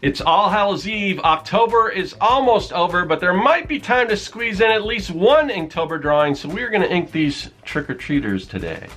It's All Hallows Eve. October is almost over, but there might be time to squeeze in at least one Inktober drawing, so we're going to ink these trick-or-treaters today.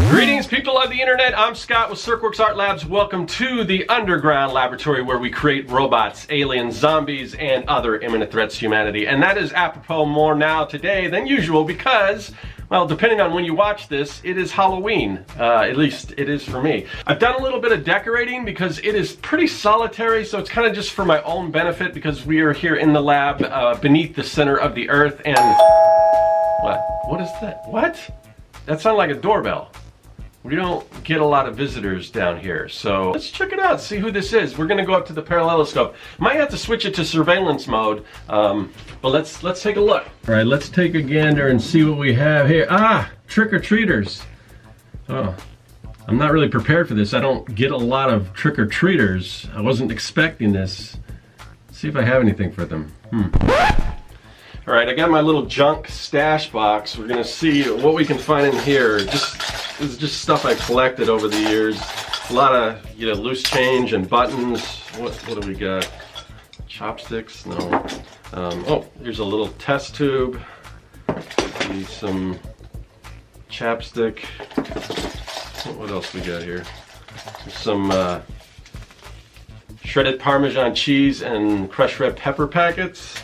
Greetings, people of the internet. I'm Scott with Serkworks Art Labs. Welcome to the underground laboratory where we create robots, aliens, zombies, and other imminent threats to humanity. And that is apropos more now today than usual because, well, depending on when you watch this, it is Halloween. At least it is for me. I've done a little bit of decorating because it is pretty solitary, so it's kind of just for my own benefit because we are here in the lab beneath the center of the earth. And what is that? What? That sounded like a doorbell. We don't get a lot of visitors down here, so let's check it out, see who this is. We're gonna go up to the paralleloscope. Might have to switch it to surveillance mode, but let's take a look. All right, let's take a gander and see what we have here. Ah, trick-or-treaters. Oh, I'm not really prepared for this. I don't get a lot of trick-or-treaters. I wasn't expecting this. Let's see if I have anything for them. All right, I got my little junk stash box. We're gonna see what we can find in here. This is just stuff I collected over the years. A lot of, loose change and buttons. What do we got? Chopsticks? No. Oh, here's a little test tube. Maybe some chapstick. What else we got here? Some shredded Parmesan cheese and crushed red pepper packets.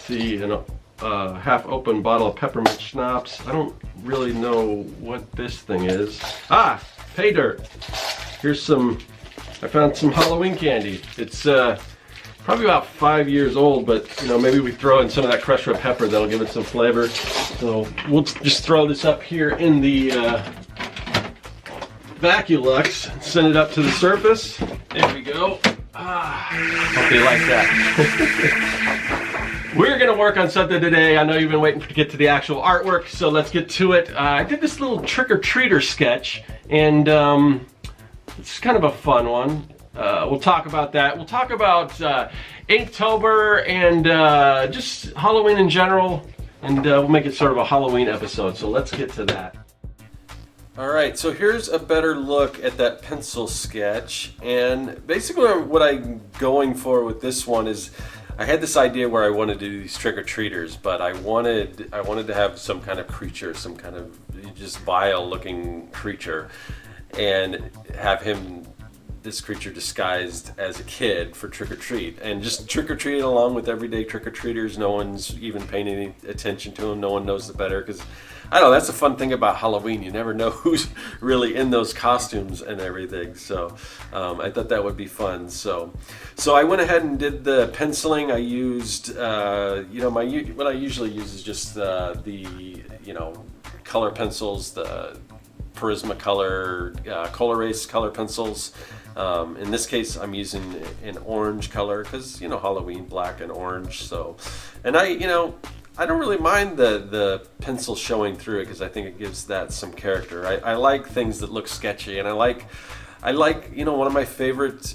See a half-open bottle of peppermint schnapps. I don't really know what this thing is. Ah, pay dirt. Here's I found some Halloween candy. It's probably about 5 years old, but maybe we throw in some of that crushed red pepper. That'll give it some flavor. So we'll just throw this up here in the Vaculux and send it up to the surface. There we go. Ah, hope they like that. We're gonna work on something today. I know you've been waiting to get to the actual artwork, so let's get to it. I did this little trick-or-treater sketch, and it's kind of a fun one. We'll talk about that. We'll talk about Inktober and just Halloween in general, and we'll make it sort of a Halloween episode, so let's get to that. Alright, so here's a better look at that pencil sketch, and basically what I'm going for with this one is I had this idea where I wanted to do these trick-or-treaters, but I wanted to have some kind of creature, some kind of just vile-looking creature, and have this creature disguised as a kid for trick-or-treat, and just trick-or-treating along with everyday trick-or-treaters. No one's even paying any attention to them. No one knows the better, because I don't know, that's the fun thing about Halloween. You never know who's really in those costumes and everything. So I thought that would be fun. So I went ahead and did the penciling. I used, what I usually use is just the color pencils, the Prismacolor Colorase color pencils. In this case, I'm using an orange color because Halloween, black and orange. So, and I don't really mind the pencil showing through it because I think it gives that some character. I like things that look sketchy, and I like one of my favorite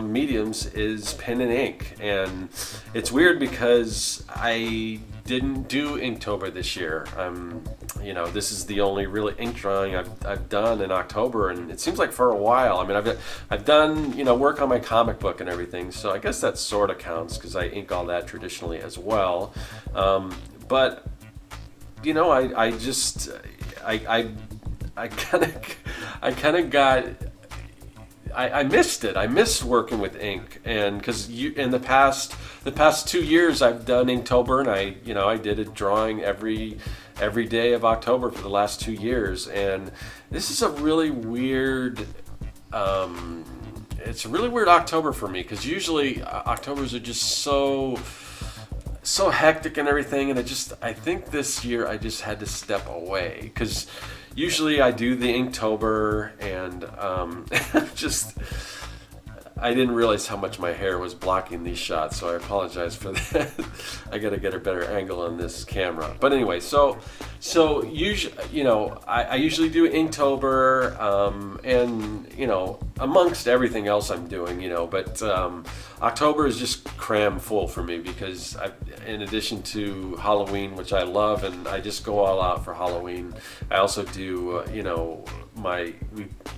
mediums is pen and ink. And it's weird because I didn't do Inktober this year. This is the only really ink drawing I've done in October, and it seems like for a while. I mean, I've done work on my comic book and everything, so I guess that sort of counts because I ink all that traditionally as well. But I missed it. I missed working with ink, and because in the past 2 years I've done Inktober, and I did a drawing every day of October for the last 2 years, and this is a really weird. It's a really weird October for me because usually Octobers are just so hectic and everything, and I think this year I just had to step away because usually I do the Inktober, and I didn't realize how much my hair was blocking these shots, so I apologize for that. I gotta get a better angle on this camera. But anyway, so usually, I usually do Inktober, and amongst everything else I'm doing, but October is just cram full for me because in addition to Halloween, which I love, and I just go all out for Halloween, I also do, you know,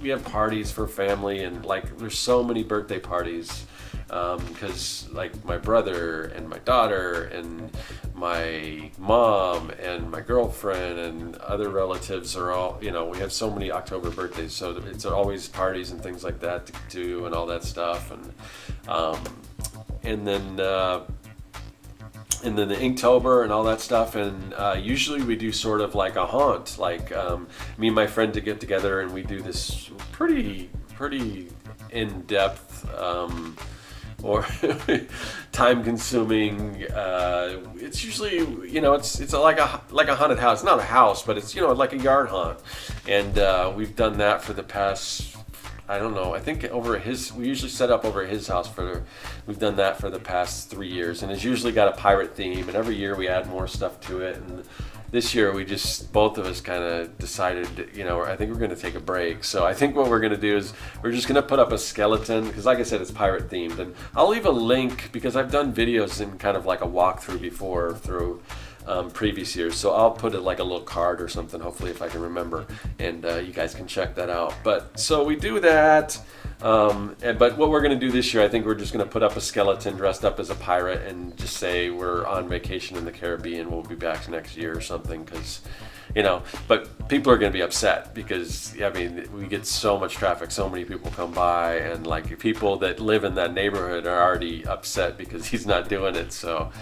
we have parties for family, and like there's so many birthday parties because like my brother and my daughter and my mom and my girlfriend and other relatives are all, you know, we have so many October birthdays, so it's always parties and things like that to do and all that stuff, and then the Inktober and all that stuff, and usually we do sort of like a haunt, like me and my friend to get together and we do this pretty in-depth or time-consuming. It's usually, you know, it's like a haunted house. Not a house, but it's, you know, like a yard haunt, and we've done that for the past, I don't know, I think we usually set up over at his house we've done that for the past 3 years, and it's usually got a pirate theme, and every year we add more stuff to it, and this year we just, both of us kind of decided, you know, I think we're going to take a break. So I think what we're going to do is we're just going to put up a skeleton, because like I said, it's pirate themed, and I'll leave a link because I've done videos in kind of like a walkthrough before through previous years, so I'll put it like a little card or something, hopefully, if I can remember, and you guys can check that out. But so we do that, but what we're going to do this year, I think we're just going to put up a skeleton dressed up as a pirate and just say we're on vacation in the Caribbean, we'll be back next year or something, because, you know, but people are going to be upset because, I mean, we get so much traffic, so many people come by, and like people that live in that neighborhood are already upset because he's not doing it, so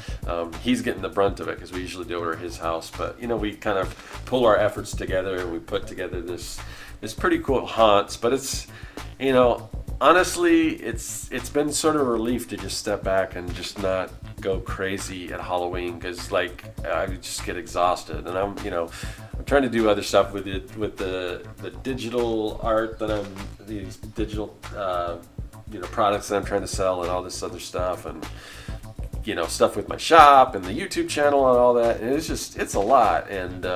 he's getting the brunt of it because we usually do it at his house. But, you know, we kind of pull our efforts together and we put together this pretty cool haunts, but it's, you know, honestly, it's been sort of a relief to just step back and just not go crazy at Halloween, because like I just get exhausted, and I'm trying to do other stuff with the digital art that these digital products that I'm trying to sell, and all this other stuff, and you know, stuff with my shop and the YouTube channel and all that, and it's a lot, and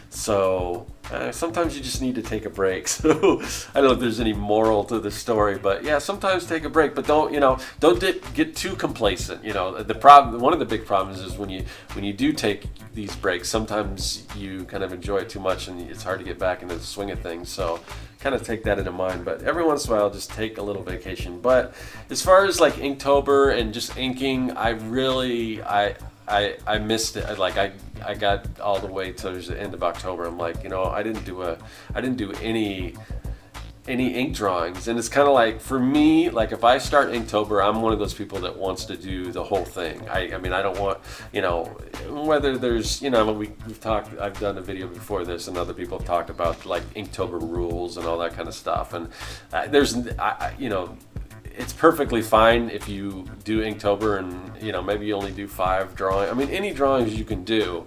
so sometimes you just need to take a break. So I don't know if there's any moral to the story, but yeah, sometimes take a break, but don't get too complacent. You know, one of the big problems is when you do take these breaks, sometimes you kind of enjoy it too much and it's hard to get back into the swing of things. So kind of take that into mind, but every once in a while just take a little vacation. But as far as like Inktober and just inking, I missed it. Like I got all the way to the end of October. I'm like, you know, I didn't do any ink drawings, and it's kind of like, for me, like if I start Inktober, I'm one of those people that wants to do the whole thing. I mean, I don't want, you know, whether there's, you know, we've talked, I've done a video before this, and other people have talked about like Inktober rules and all that kind of stuff, and you know, it's perfectly fine if you do Inktober and, you know, maybe you only do 5 drawings. I mean, any drawings you can do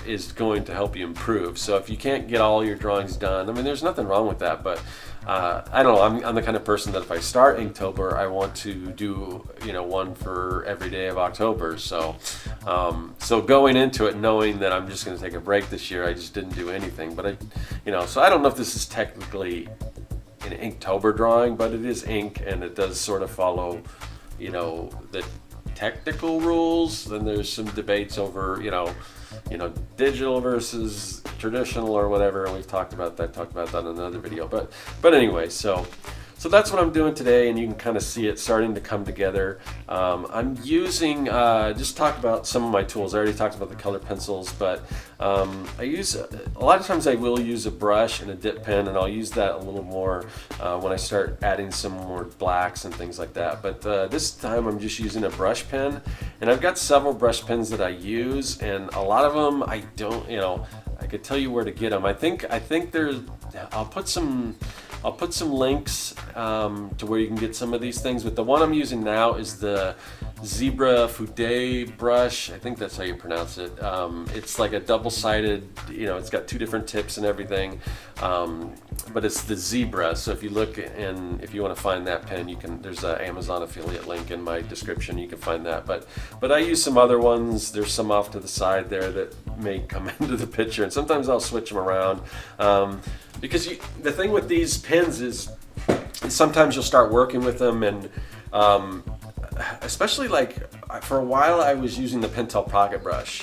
is going to help you improve. So if you can't get all your drawings done, I mean, there's nothing wrong with that. But I don't know, I'm the kind of person that if I start Inktober, I want to do, you know, one for every day of October. So so going into it knowing that I'm just going to take a break this year, I just didn't do anything. But so I don't know if this is technically an Inktober drawing, but it is ink, and it does sort of follow, you know, the technical rules. Then there's some debates over, you know, digital versus traditional or whatever, and we've talked about that in another video. But anyway, so that's what I'm doing today, and you can kind of see it starting to come together. I'm using, just talk about some of my tools. I already talked about the color pencils, but I use, a lot of times I will use a brush and a dip pen, and I'll use that a little more when I start adding some more blacks and things like that. But this time I'm just using a brush pen, and I've got several brush pens that I use, and a lot of them I don't, you know, I could tell you where to get them. I think there's, I'll put some links to where you can get some of these things, but the one I'm using now is the Zebra Fude brush. I think that's how you pronounce it. It's like a double-sided, you know, it's got 2 different tips and everything, but it's the Zebra. So if you look, and if you want to find that pen, you can, there's an Amazon affiliate link in my description, you can find that. But I use some other ones. There's some off to the side there that may come into the picture, and sometimes I'll switch them around. Because the thing with these pens is sometimes you'll start working with them, and especially like for a while I was using the Pentel pocket brush.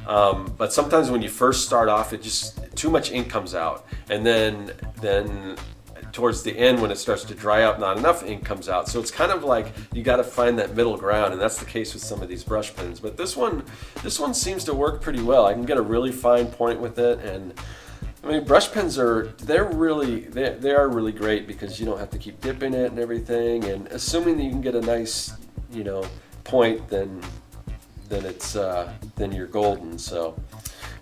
But sometimes when you first start off, it just too much ink comes out, and then towards the end when it starts to dry up, not enough ink comes out. So it's kind of like you got to find that middle ground, and that's the case with some of these brush pens. But this one seems to work pretty well. I can get a really fine point with it, and I mean, brush pens they are really great because you don't have to keep dipping it and everything. And assuming that you can get a nice, point, then you're golden. So,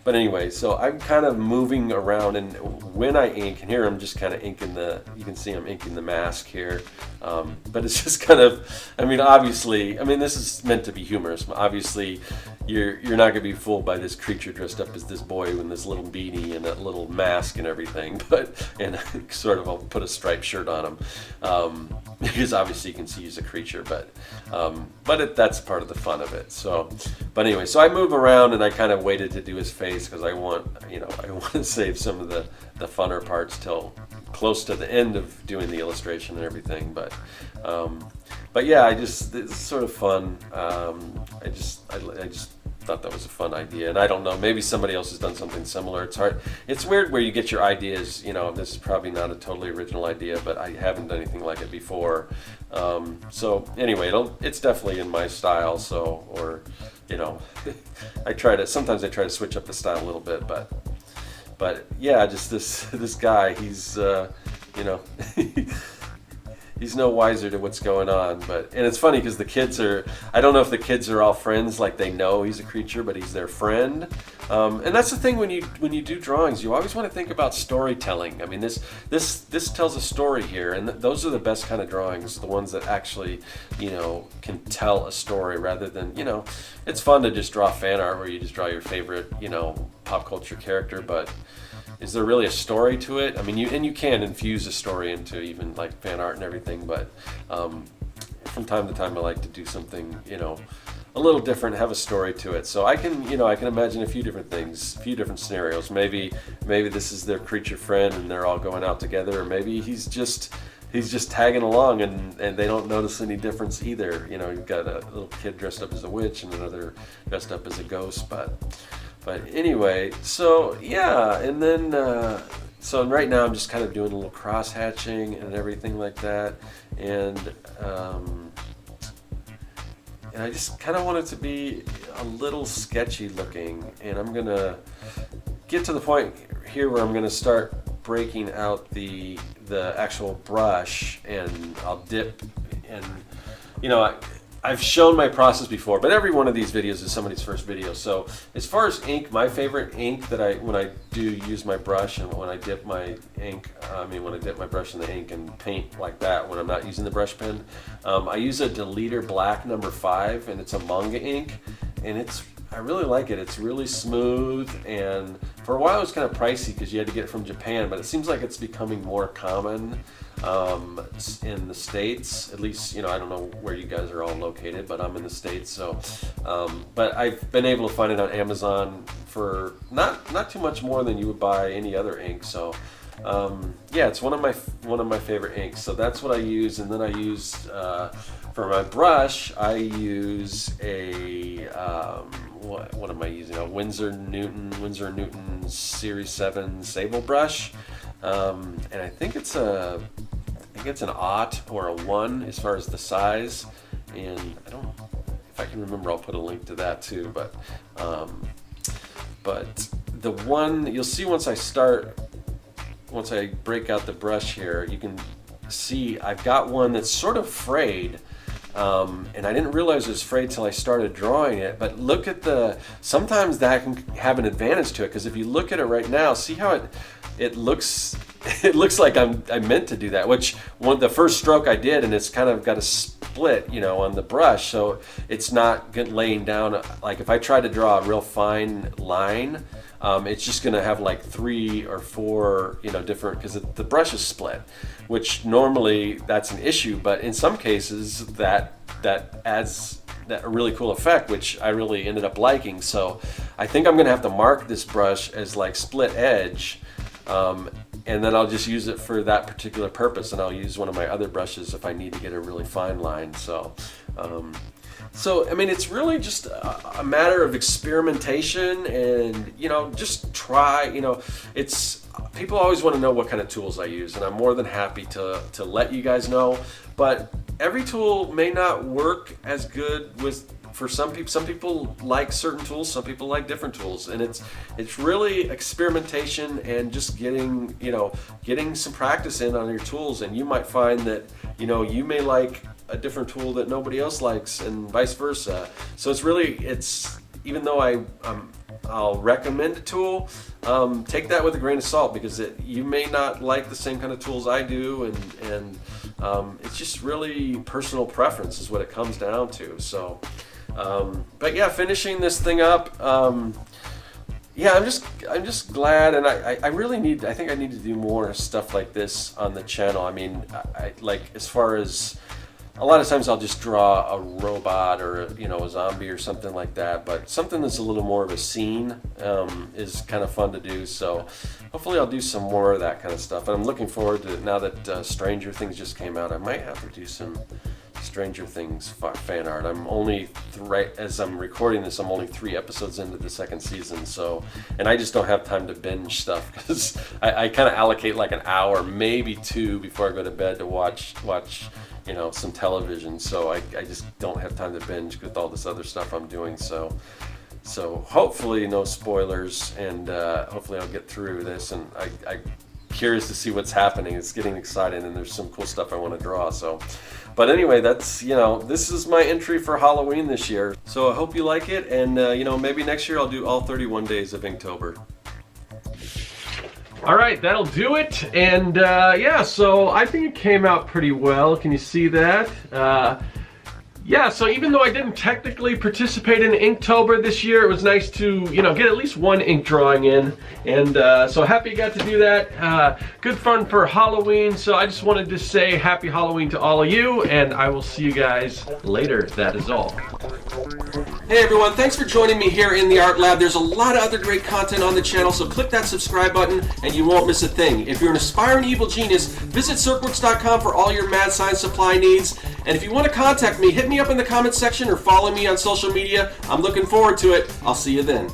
but anyway, so I'm kind of moving around, and when I ink, and here I'm just kind of inking you can see I'm inking the mask here, but it's just kind of, obviously, this is meant to be humorous. Obviously, you're not going to be fooled by this creature dressed up as this boy with this little beanie and that little mask and everything, and sort of I'll put a striped shirt on him, because obviously you can see he's a creature, but that's part of the fun of it. So, but anyway, so I move around and I kind of waited to do his face because I want to save some of the funner parts till close to the end of doing the illustration and everything. But yeah, it's sort of fun. I just thought that was a fun idea, and I don't know, maybe somebody else has done something similar. It's hard. It's weird where you get your ideas. This is probably not a totally original idea, but I haven't done anything like it before. So anyway, it's definitely in my style. So, or sometimes I try to switch up the style a little bit, but yeah, just this guy, he's he's no wiser to what's going on. And it's funny because the kids I don't know if the kids are all friends, like they know he's a creature, but he's their friend. And that's the thing when you do drawings, you always want to think about storytelling. This tells a story here, and those are the best kind of drawings, the ones that actually, can tell a story rather than, it's fun to just draw fan art where you just draw your favorite, pop culture character, but is there really a story to it? You can infuse a story into even like fan art and everything, but from time to time I like to do something, a little different, have a story to it. So I can imagine a few different things, a few different scenarios. Maybe this is their creature friend and they're all going out together, or maybe he's just tagging along and they don't notice any difference either. You've got a little kid dressed up as a witch and another dressed up as a ghost, But anyway, so yeah, and then so right now I'm just kind of doing a little cross hatching and everything like that, and I just kind of want it to be a little sketchy looking, and I'm gonna get to the point here where I'm gonna start breaking out the actual brush, and I'll dip, and I've shown my process before, but every one of these videos is somebody's first video. So as far as ink, my favorite ink when I do use my brush and when I dip my when I dip my brush in the ink and paint like that when I'm not using the brush pen, I use a Deleter Black No. 5, and it's a manga ink, and I really like it. It's really smooth, and for a while it was kind of pricey because you had to get it from Japan, but it seems like it's becoming more common in the States. At least, I don't know where you guys are all located, but I'm in the States. So, but I've been able to find it on Amazon for not too much more than you would buy any other ink. So, yeah, it's one of my favorite inks. So that's what I use, and then I use for my brush, I use a what am I using? A Winsor Newton Series 7 Sable brush, and I think it's an aught or a 1 as far as the size, and if I can remember, I'll put a link to that too. But the one you'll see once I break out the brush here, you can see I've got one that's sort of frayed. And I didn't realize it was frayed till I started drawing it, but look at sometimes that can have an advantage to it, because if you look at it right now, see how it looks, it looks like I meant to do that, which the first stroke I did, and it's kind of got a split, on the brush, so it's not laying down, like if I try to draw a real fine line, it's just going to have like 3 or 4, different, because the brush is split, which normally that's an issue, but in some cases that adds a really cool effect, which I really ended up liking. So I think I'm going to have to mark this brush as like split edge, and then I'll just use it for that particular purpose, and I'll use one of my other brushes if I need to get a really fine line. So So, I mean, it's really just a matter of experimentation and, you know, just try, you know, it's, people always want to know what kind of tools I use, and I'm more than happy to let you guys know, but every tool may not work as good for some people. Some people like certain tools, some people like different tools, and it's really experimentation and just getting, you know, getting some practice in on your tools, and you might find that, you know, you may like a different tool that nobody else likes, and vice versa. So it's really, even though I'll recommend a tool, take that with a grain of salt, because you may not like the same kind of tools I do, and it's just really personal preference is what it comes down to. So, but yeah, finishing this thing up. Yeah, I'm just glad, and I really I think I need to do more stuff like this on the channel. I mean, I like, as far as, a lot of times I'll just draw a robot or, you know, a zombie or something like that, but something that's a little more of a scene is kind of fun to do. So hopefully I'll do some more of that kind of stuff. And I'm looking forward to it now that Stranger Things just came out. I might have to do some Stranger Things fan art. I'm only, as I'm recording this, I'm only 3 episodes into the 2nd season, so, and I just don't have time to binge stuff, because I kind of allocate like an hour, maybe 2, before I go to bed to watch, you know, some television. So I just don't have time to binge with all this other stuff I'm doing. So hopefully no spoilers, and hopefully I'll get through this, and I'm curious to see what's happening. It's getting exciting, and there's some cool stuff I want to draw. So, but anyway, that's, you know, this is my entry for Halloween this year. So I hope you like it, and you know, maybe next year I'll do all 31 days of Inktober. All right, that'll do it. And yeah, so I think it came out pretty well. Can you see that? Yeah, so even though I didn't technically participate in Inktober this year, it was nice to, you know, get at least one ink drawing in. And so happy I got to do that. Good fun for Halloween. So I just wanted to say happy Halloween to all of you, and I will see you guys later. That is all. Hey everyone, thanks for joining me here in the Art Lab. There's a lot of other great content on the channel, so click that subscribe button and you won't miss a thing. If you're an aspiring evil genius, visit Serkworks.com for all your mad science supply needs. And if you want to contact me, hit me up in the comments section or follow me on social media. I'm looking forward to it. I'll see you then.